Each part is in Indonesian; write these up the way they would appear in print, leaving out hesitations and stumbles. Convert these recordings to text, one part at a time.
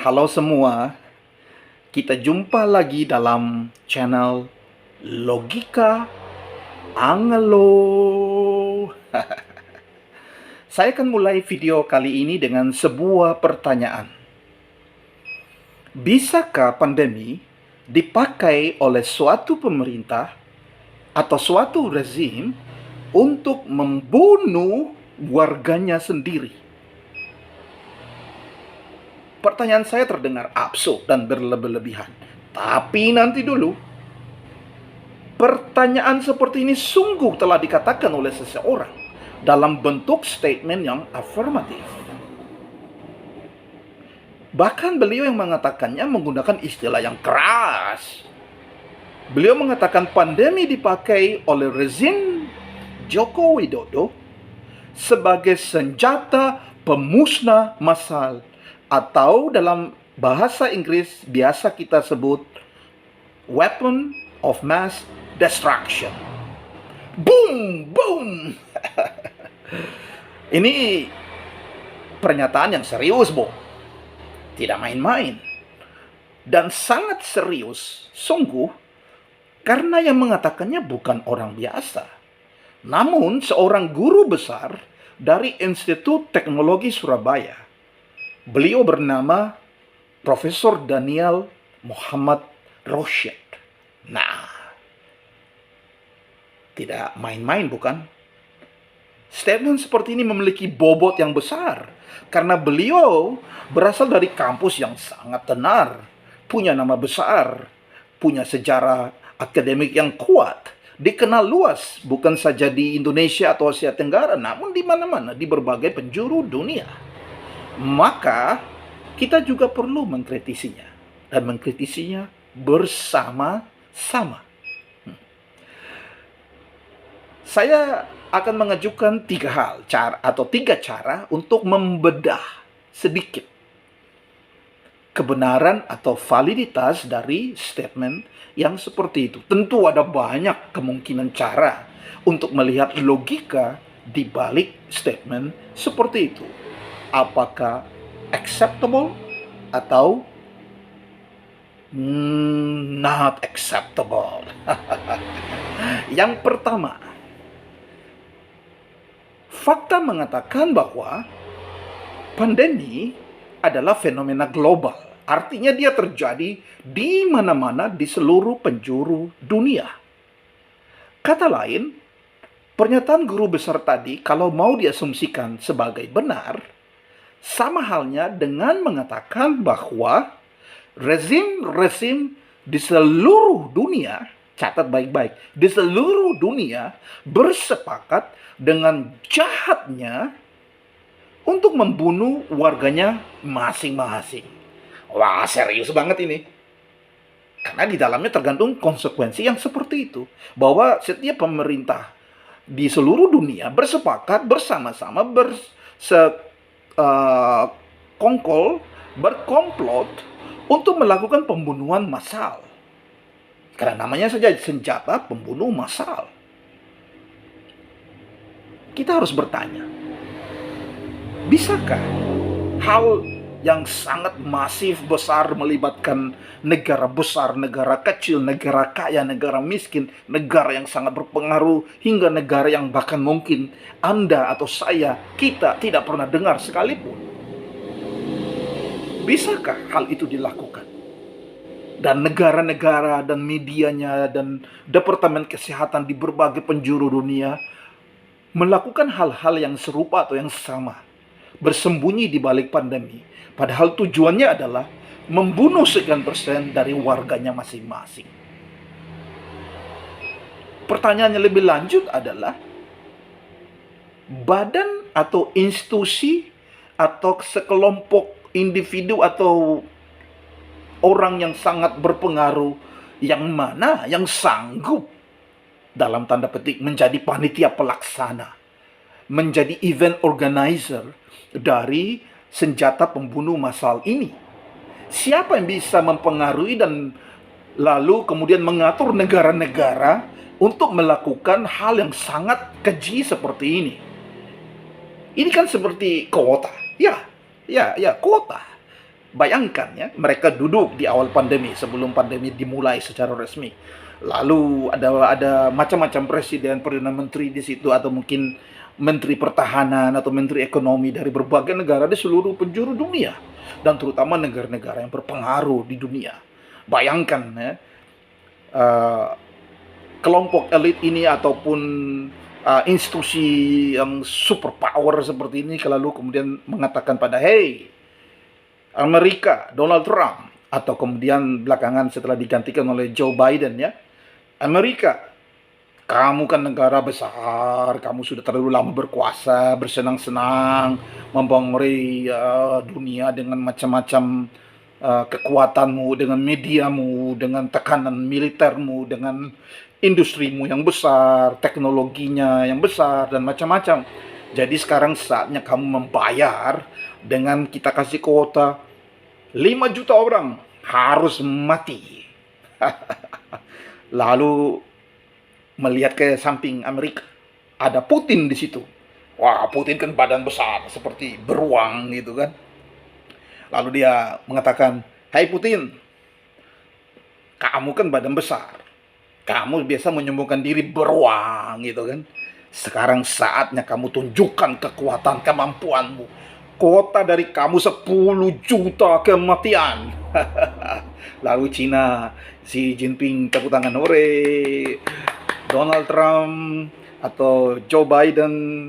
Halo semua, kita jumpa lagi dalam channel Logika Angelo. Saya akan mulai video kali ini dengan sebuah pertanyaan. Bisakah pandemi dipakai oleh suatu pemerintah atau suatu rezim untuk membunuh warganya sendiri? Pertanyaan saya terdengar absurd dan berlebih-lebihan. Tapi nanti dulu, pertanyaan seperti ini sungguh telah dikatakan oleh seseorang dalam bentuk statement yang afirmatif. Bahkan beliau yang mengatakannya menggunakan istilah yang keras. Beliau mengatakan pandemi dipakai oleh rezim Joko Widodo sebagai senjata pemusnah massal, atau dalam bahasa Inggris biasa kita sebut weapon of mass destruction. Boom, boom. Ini pernyataan yang serius, Bo. Tidak main-main. Dan sangat serius, sungguh, karena yang mengatakannya bukan orang biasa. Namun seorang guru besar dari Institut Teknologi Surabaya. Beliau bernama Profesor Daniel Muhammad Rosyad. Nah, tidak main-main bukan? Statement seperti ini memiliki bobot yang besar karena beliau berasal dari kampus yang sangat tenar, punya nama besar, punya sejarah akademik yang kuat, dikenal luas bukan saja di Indonesia atau Asia Tenggara, namun di mana-mana di berbagai penjuru dunia. Maka kita juga perlu mengkritisinya dan mengkritisinya bersama-sama. Saya akan mengajukan tiga cara untuk membedah sedikit kebenaran atau validitas dari statement yang seperti itu. Tentu ada banyak kemungkinan cara untuk melihat logika di balik statement seperti itu. Apakah acceptable atau not acceptable? Yang pertama, fakta mengatakan bahwa pandemi adalah fenomena global. Artinya dia terjadi di mana-mana di seluruh penjuru dunia. Kata lain, pernyataan guru besar tadi kalau mau diasumsikan sebagai benar, sama halnya dengan mengatakan bahwa rezim-rezim di seluruh dunia, catat baik-baik, di seluruh dunia bersepakat dengan jahatnya untuk membunuh warganya masing-masing. Wah, serius banget ini. Karena di dalamnya tergantung konsekuensi yang seperti itu. Bahwa setiap pemerintah di seluruh dunia bersepakat bersama-sama berkomplot untuk melakukan pembunuhan massal. Karena namanya saja senjata pembunuh massal. Kita harus bertanya, bisakah hal yang sangat masif besar melibatkan negara besar, negara kecil, negara kaya, negara miskin, negara yang sangat berpengaruh, hingga negara yang bahkan mungkin Anda atau saya, kita tidak pernah dengar sekalipun? Bisakah hal itu dilakukan? Dan negara-negara dan medianya dan Departemen Kesehatan di berbagai penjuru dunia melakukan hal-hal yang serupa atau yang sama, bersembunyi di balik pandemi, padahal tujuannya adalah membunuh sekian persen dari warganya masing-masing. Pertanyaannya lebih lanjut adalah, badan atau institusi atau sekelompok individu atau orang yang sangat berpengaruh yang mana yang sanggup dalam tanda petik menjadi panitia pelaksana, menjadi event organizer dari senjata pembunuh massal ini? Siapa yang bisa mempengaruhi dan lalu kemudian mengatur negara-negara untuk melakukan hal yang sangat keji seperti ini? Ini kan seperti kuota. Ya, kuota. Bayangkan ya, mereka duduk di awal pandemi, sebelum pandemi dimulai secara resmi. Lalu ada macam-macam presiden, perdana menteri di situ, atau mungkin menteri pertahanan atau menteri ekonomi dari berbagai negara di seluruh penjuru dunia, dan terutama negara-negara yang berpengaruh di dunia. Bayangkan ya, eh, kelompok elit ini ataupun institusi yang super power seperti ini lalu kemudian mengatakan pada, hey, Amerika, Donald Trump, atau kemudian belakangan setelah digantikan oleh Joe Biden ya, Amerika, kamu kan negara besar, kamu sudah terlalu lama berkuasa, bersenang-senang, mempengaruhi dunia dengan macam-macam kekuatanmu, dengan mediamu, dengan tekanan militermu, dengan industrimu yang besar, teknologinya yang besar, dan macam-macam. Jadi sekarang saatnya kamu membayar dengan kita kasih kuota 5 juta orang harus mati. Lalu melihat ke samping Amerika, ada Putin di situ. Wah, Putin kan badan besar seperti beruang gitu kan. Lalu dia mengatakan, "Hai Putin, kamu kan badan besar. Kamu biasa menyembuhkan diri beruang gitu kan. Sekarang saatnya kamu tunjukkan kekuatan kemampuanmu. Kuota dari kamu 10 juta kematian." Lalu Cina, Xi Jinping tepuk tangan, hore. Donald Trump atau Joe Biden,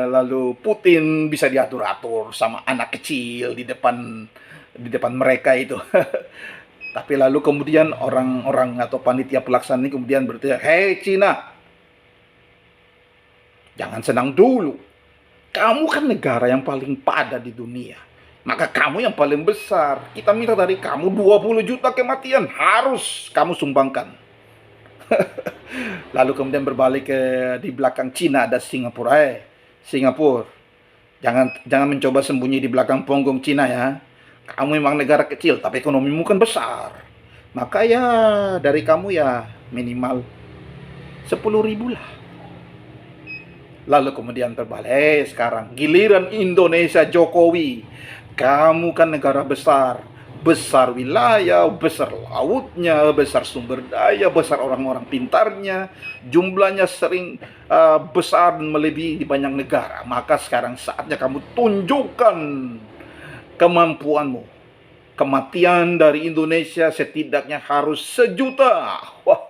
lalu Putin bisa diatur-atur sama anak kecil di depan mereka itu. Tapi lalu kemudian orang-orang atau panitia pelaksana ini kemudian bertanya, "Hei Cina, jangan senang dulu. Kamu kan negara yang paling padat di dunia. Maka kamu yang paling besar. Kita minta dari kamu 20 juta kematian. Harus kamu sumbangkan." Lalu kemudian berbalik ke di belakang Cina ada Singapura. Singapura, jangan mencoba sembunyi di belakang punggung Cina ya. Kamu memang negara kecil, tapi ekonomimu kan besar. Maka ya dari kamu ya minimal 10.000 lah. Lalu kemudian terbalik, sekarang giliran Indonesia Jokowi. Kamu kan negara besar, besar wilayah, besar lautnya, besar sumber daya, besar orang-orang pintarnya, jumlahnya sering besar dan melebihi di banyak negara. Maka sekarang saatnya kamu tunjukkan kemampuanmu. Kematian dari Indonesia setidaknya harus 1 juta. Wah,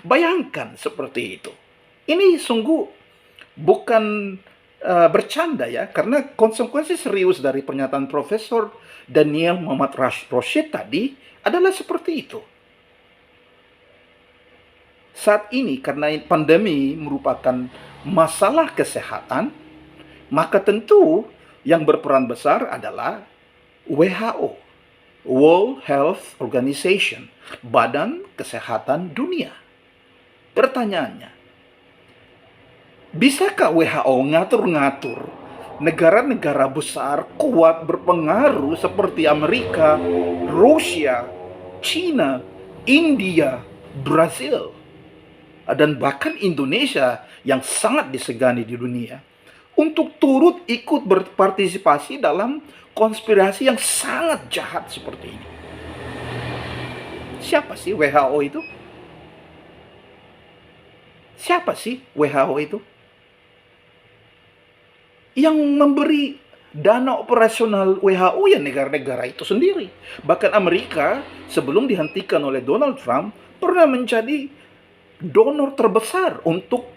bayangkan seperti itu. Ini sungguh bukan bercanda ya, karena konsekuensi serius dari pernyataan Profesor Daniel Muhammad Rashid tadi adalah seperti itu. Saat ini karena pandemi merupakan masalah kesehatan, maka tentu yang berperan besar adalah WHO, World Health Organization, Badan Kesehatan Dunia. Pertanyaannya, bisakah WHO ngatur-ngatur negara-negara besar, kuat, berpengaruh seperti Amerika, Rusia, China, India, Brazil, dan bahkan Indonesia yang sangat disegani di dunia, untuk turut ikut berpartisipasi dalam konspirasi yang sangat jahat seperti ini? Siapa sih WHO itu? Siapa sih WHO itu? Yang memberi dana operasional WHO ya negara-negara itu sendiri. Bahkan Amerika sebelum dihentikan oleh Donald Trump pernah menjadi donor terbesar untuk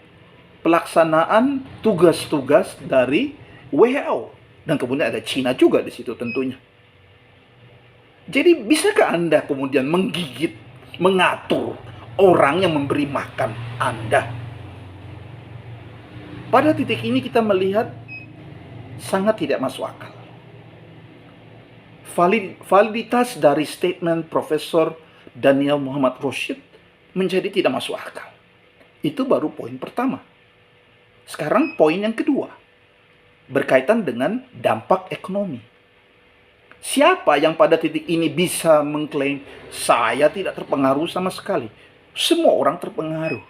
pelaksanaan tugas-tugas dari WHO. Dan kemudian ada Cina juga di situ tentunya. Jadi bisakah Anda kemudian menggigit, mengatur orang yang memberi makan Anda? Pada titik ini kita melihat sangat tidak masuk akal. Validitas dari statement Profesor Daniel Muhammad Rashid menjadi tidak masuk akal. Itu baru poin pertama. Sekarang poin yang kedua, berkaitan dengan dampak ekonomi. Siapa yang pada titik ini bisa mengklaim saya tidak terpengaruh sama sekali? Semua orang terpengaruh.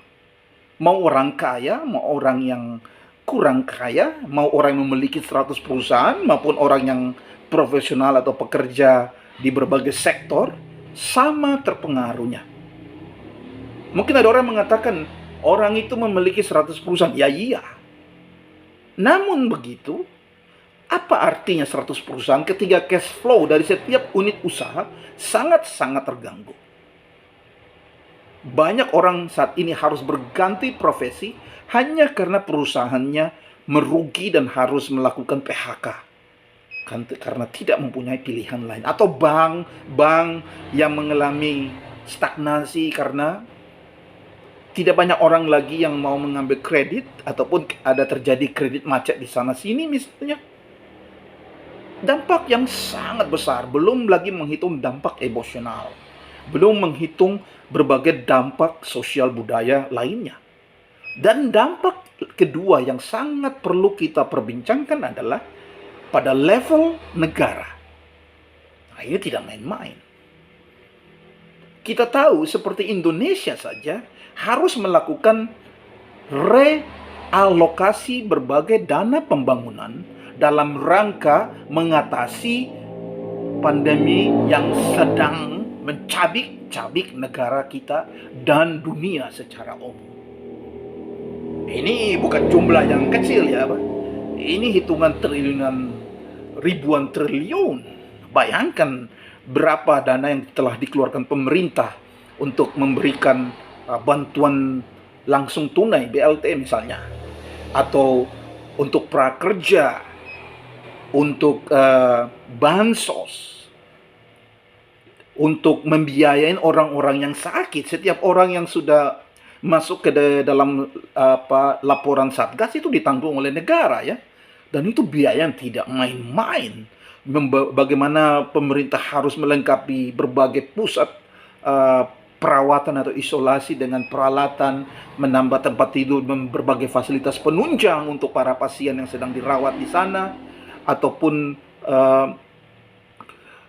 Mau orang kaya, mau orang yang kurang kaya, mau orang yang memiliki 100 perusahaan maupun orang yang profesional atau pekerja di berbagai sektor, sama terpengaruhnya. Mungkin ada orang mengatakan, orang itu memiliki 100 perusahaan. Ya iya. Namun begitu, apa artinya 100 perusahaan ketika cash flow dari setiap unit usaha sangat-sangat terganggu? Banyak orang saat ini harus berganti profesi hanya karena perusahaannya merugi dan harus melakukan PHK. Karena tidak mempunyai pilihan lain. Atau bank yang mengalami stagnasi karena tidak banyak orang lagi yang mau mengambil kredit, ataupun ada terjadi kredit macet di sana sini misalnya. Dampak yang sangat besar, belum lagi menghitung dampak emosional, belum menghitung berbagai dampak sosial budaya lainnya. Dan dampak kedua yang sangat perlu kita perbincangkan adalah pada level negara. Nah, ini tidak main-main. Kita tahu seperti Indonesia saja harus melakukan realokasi berbagai dana pembangunan dalam rangka mengatasi pandemi yang sedang mencabik-cabik negara kita dan dunia secara umum. Ini bukan jumlah yang kecil ya, Pak. Ini hitungan triliunan, ribuan triliun. Bayangkan berapa dana yang telah dikeluarkan pemerintah untuk memberikan bantuan langsung tunai, BLT misalnya, atau untuk prakerja, untuk bansos, untuk membiayain orang-orang yang sakit. Setiap orang yang sudah masuk ke dalam laporan Satgas itu ditanggung oleh negara ya. Dan itu biaya yang tidak main-main. Bagaimana pemerintah harus melengkapi berbagai pusat perawatan atau isolasi dengan peralatan, menambah tempat tidur, berbagai fasilitas penunjang untuk para pasien yang sedang dirawat di sana, ataupun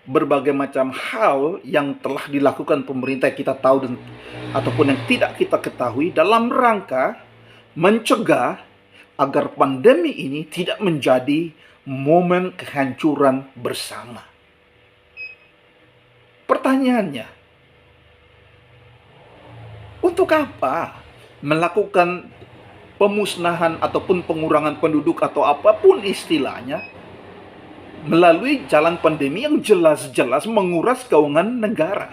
berbagai macam hal yang telah dilakukan pemerintah yang kita tahu dan ataupun yang tidak kita ketahui dalam rangka mencegah agar pandemi ini tidak menjadi momen kehancuran bersama. Pertanyaannya, untuk apa melakukan pemusnahan ataupun pengurangan penduduk atau apapun istilahnya melalui jalan pandemi yang jelas-jelas menguras keuangan negara,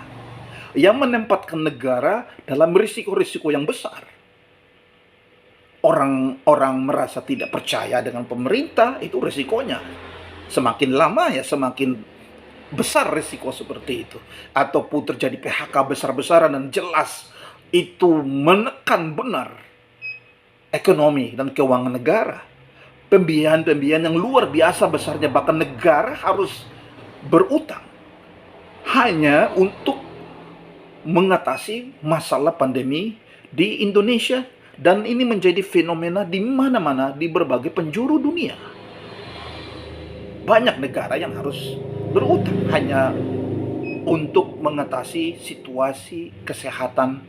yang menempatkan negara dalam risiko-risiko yang besar? Orang-orang merasa tidak percaya dengan pemerintah, itu risikonya. Semakin lama ya semakin besar risiko seperti itu. Ataupun terjadi PHK besar-besaran dan jelas itu menekan benar ekonomi dan keuangan negara. Pembiayaan-pembiayaan yang luar biasa besarnya, bahkan negara harus berutang hanya untuk mengatasi masalah pandemi di Indonesia. Dan ini menjadi fenomena di mana-mana di berbagai penjuru dunia. Banyak negara yang harus berutang hanya untuk mengatasi situasi kesehatan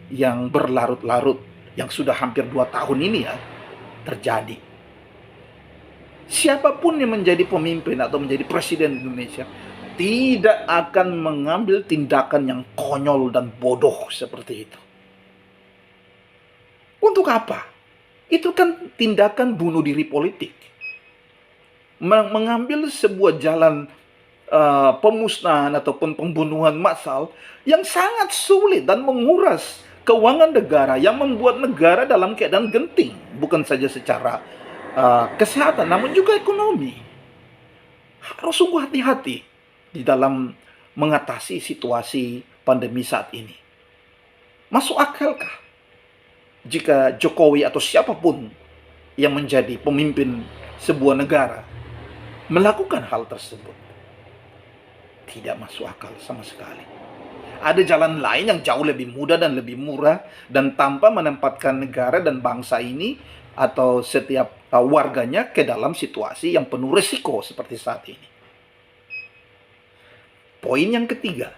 yang berlarut-larut, yang sudah hampir 2 tahun ini ya terjadi. Siapapun yang menjadi pemimpin atau menjadi presiden Indonesia tidak akan mengambil tindakan yang konyol dan bodoh seperti itu. Untuk apa? Itu kan tindakan bunuh diri politik. Mengambil sebuah jalan pemusnahan ataupun pembunuhan massal yang sangat sulit dan menguras keuangan negara, yang membuat negara dalam keadaan genting, bukan saja secara kesehatan namun juga ekonomi. Harus sungguh hati-hati di dalam mengatasi situasi pandemi saat ini. Masuk akalkah jika Jokowi atau siapapun yang menjadi pemimpin sebuah negara melakukan hal tersebut? Tidak masuk akal sama sekali. Ada jalan lain yang jauh lebih mudah dan lebih murah, dan tanpa menempatkan negara dan bangsa ini atau setiap warganya ke dalam situasi yang penuh risiko seperti saat ini. Poin yang ketiga,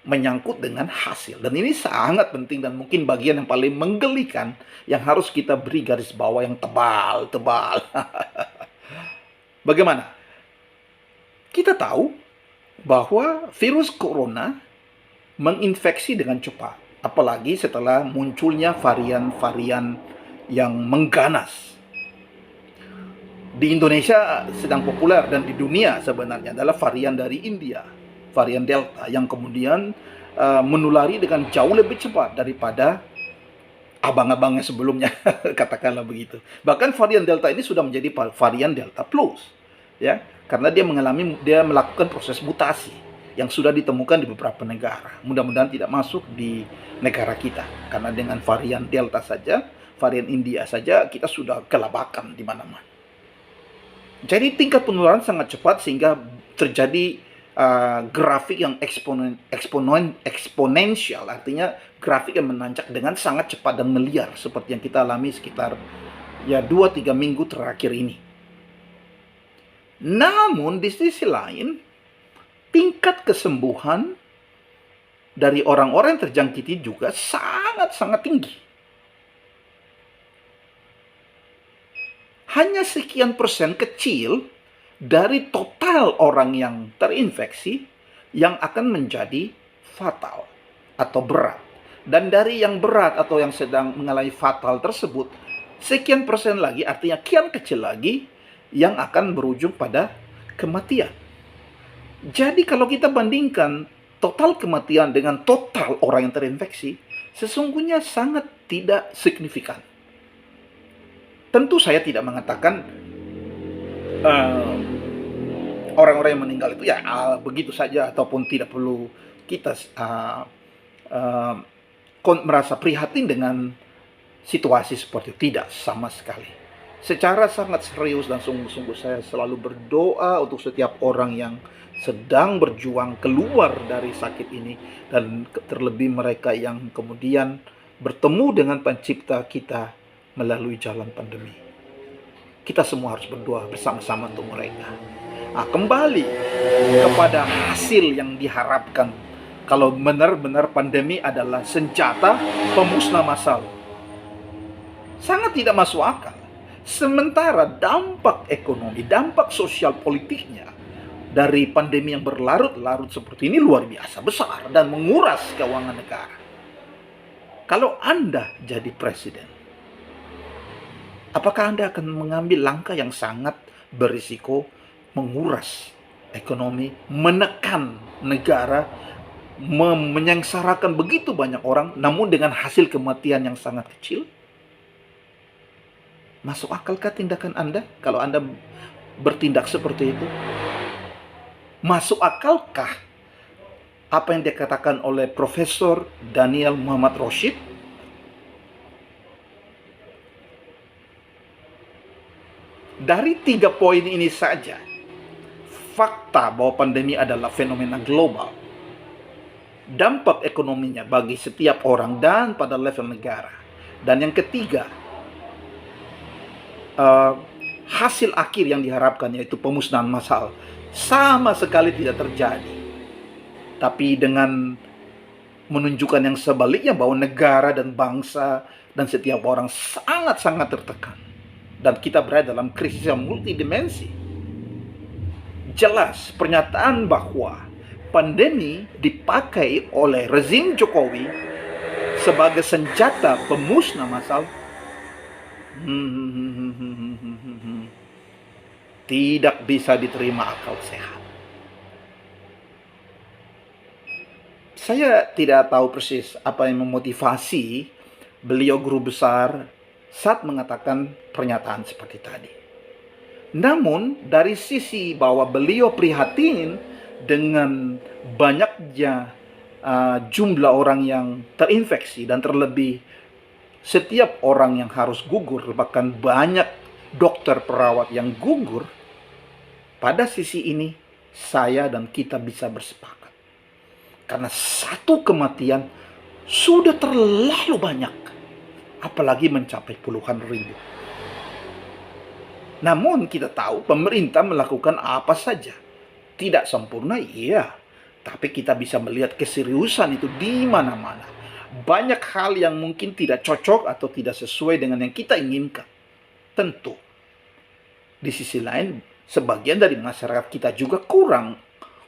menyangkut dengan hasil. Dan ini sangat penting dan mungkin bagian yang paling menggelikan yang harus kita beri garis bawah yang tebal-tebal. Bagaimana? Kita tahu bahwa virus corona menginfeksi dengan cepat, apalagi setelah munculnya varian-varian yang mengganas. Di Indonesia sedang populer dan di dunia sebenarnya adalah varian dari India, varian Delta, yang kemudian menulari dengan jauh lebih cepat daripada abang-abangnya sebelumnya, katakanlah begitu. Bahkan varian Delta ini sudah menjadi varian Delta Plus, ya, karena dia melakukan proses mutasi yang sudah ditemukan di beberapa negara. Mudah-mudahan tidak masuk di negara kita, karena dengan varian Delta saja, varian India saja, kita sudah kelabakan di mana-mana. Jadi tingkat penularan sangat cepat sehingga terjadi grafik yang eksponensial, artinya grafik yang menanjak dengan sangat cepat dan meliar seperti yang kita alami sekitar 2-3 minggu terakhir ini. Namun di sisi lain, tingkat kesembuhan dari orang-orang yang terjangkiti juga sangat-sangat tinggi. Hanya sekian persen kecil dari total orang yang terinfeksi yang akan menjadi fatal atau berat. Dan dari yang berat atau yang sedang mengalami fatal tersebut, sekian persen lagi, artinya kian kecil lagi, yang akan berujung pada kematian. Jadi kalau kita bandingkan total kematian dengan total orang yang terinfeksi, sesungguhnya sangat tidak signifikan. Tentu saya tidak mengatakan orang-orang yang meninggal itu begitu saja ataupun tidak perlu kita merasa prihatin dengan situasi seperti itu. Tidak, sama sekali. Secara sangat serius dan sungguh-sungguh saya selalu berdoa untuk setiap orang yang sedang berjuang keluar dari sakit ini, dan terlebih mereka yang kemudian bertemu dengan pencipta kita melalui jalan pandemi. Kita semua harus berdoa bersama-sama untuk mereka. Kembali kepada hasil yang diharapkan, kalau benar-benar pandemi adalah senjata pemusnah massal, sangat tidak masuk akal. Sementara dampak ekonomi, dampak sosial politiknya dari pandemi yang berlarut-larut seperti ini luar biasa besar dan menguras keuangan negara. Kalau Anda jadi presiden, apakah Anda akan mengambil langkah yang sangat berisiko menguras ekonomi, menekan negara, menyengsarakan begitu banyak orang, namun dengan hasil kematian yang sangat kecil? Masuk akalkah tindakan Anda kalau Anda bertindak seperti itu? Masuk akalkah apa yang dikatakan oleh Profesor Daniel Muhammad Rashid? Dari 3 poin ini saja, fakta bahwa pandemi adalah fenomena global, dampak ekonominya bagi setiap orang dan pada level negara, dan yang ketiga, hasil akhir yang diharapkan yaitu pemusnahan massal, sama sekali tidak terjadi. Tapi dengan menunjukkan yang sebaliknya, bahwa negara dan bangsa dan setiap orang sangat-sangat tertekan, dan kita berada dalam krisis yang multidimensi. Jelas pernyataan bahwa pandemi dipakai oleh rezim Jokowi sebagai senjata pemusnah massal tidak bisa diterima akal sehat. Saya tidak tahu persis apa yang memotivasi beliau guru besar saat mengatakan pernyataan seperti tadi. Namun dari sisi bahwa beliau prihatin dengan banyaknya jumlah orang yang terinfeksi, dan terlebih setiap orang yang harus gugur, bahkan banyak dokter perawat yang gugur, pada sisi ini saya dan kita bisa bersepakat. Karena satu kematian sudah terlalu banyak, apalagi mencapai puluhan ribu. Namun kita tahu pemerintah melakukan apa saja. Tidak sempurna, iya. Tapi kita bisa melihat keseriusan itu di mana-mana. Banyak hal yang mungkin tidak cocok atau tidak sesuai dengan yang kita inginkan. Tentu, di sisi lain, sebagian dari masyarakat kita juga kurang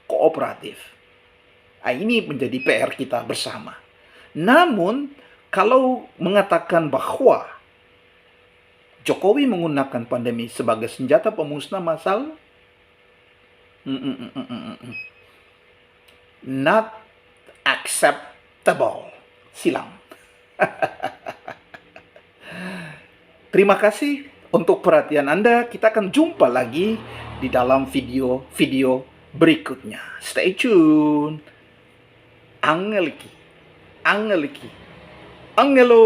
kooperatif. Ini menjadi PR kita bersama. Namun, kalau mengatakan bahwa Jokowi menggunakan pandemi sebagai senjata pemusnah massal, not acceptable. Silang. Terima kasih untuk perhatian Anda. Kita akan jumpa lagi di dalam video-video berikutnya. Stay tune. Angeliki. Angelo.